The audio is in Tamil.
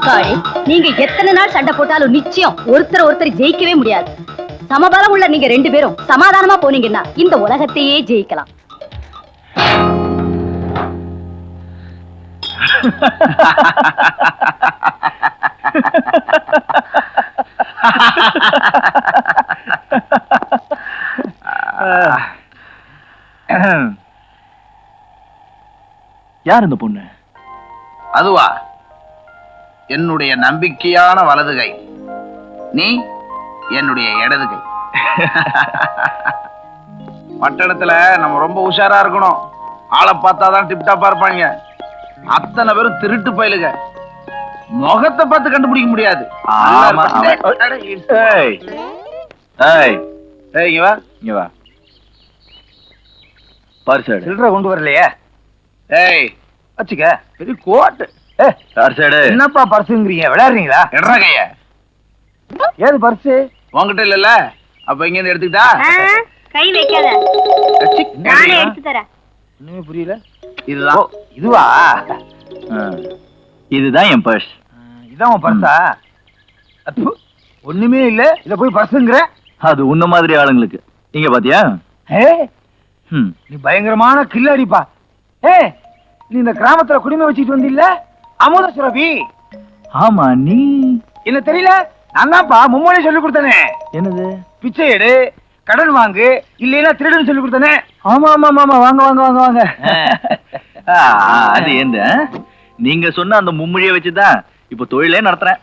அங்காளி, நீங்க எத்தனை நாள் சண்டை போட்டாலும் நிச்சயம் ஒருத்தர் ஜெயிக்கவே முடியாது. சமபலம் உள்ள நீங்க 2 பேரும் சமாதானமா போனீங்கன்னா இந்த உலகத்தையே ஜெயிக்கலாம். யார் இந்த பொண்ணு? அதுவா, என்னுடைய நம்பிக்கையான வலது கை. நீ என்னுடைய இடது கை. பட்டணத்துல நம்ம ரொம்ப உஷாரா இருக்கணும். ஆளை பார்த்தாதான் டிப்டாப்பா இருப்பாங்க. அத்தனை பேரும் திருட்டு பயலுக. முகத்தை பார்த்து கண்டுபிடிக்க முடியாது. இங்க வா. பர்ஸ் சில்லற கொண்டு வரலையே. ஏய் வச்சுக்க, பெரிய கோட்டு. என்னப்பா பர்சுங்கிறீங்க? விளையாடுறீங்களா? எட்ரா கைய. ஏது பர்சு உங்ககிட்ட இல்லல்ல? அப்ப இங்க இருந்து எடுத்துக்கிட்டா கை வைக்காத, நானே எடுத்து தரேன். ஒண்ணுமே புரியல. இதுதான். இதுவா? இதுதான் என் பர்ஸ். இதான் உன் பர்ஸா? ஒண்ணுமே இல்ல, இத போய் பர்சுங்கிற? அது உன்ன மாதிரி ஆளுங்களுக்கு. இங்க பாத்தியா? நீ பயங்கரமான கில்லாடிப்பா. நீ இந்த கிராமத்துல குடிமை வச்சுட்டு வந்தில்ல, அமுத சுரபி. ஆமா, நீ என்ன தெரியல? நான் தான்ப்பா மும்மொழி சொல்லி கொடுத்தனே. என்னது? பிச்சை எடு, கடன் வாங்கு, இல்லைன்னா திருடுன்னு சொல்லி கொடுத்தனே. ஆமா ஆமா ஆமா, வாங்க வாங்க வாங்க வாங்க. அது எந்த நீங்க சொன்ன அந்த மும்மொழியை வச்சுதான் இப்ப தொழிலே நடத்துறேன்.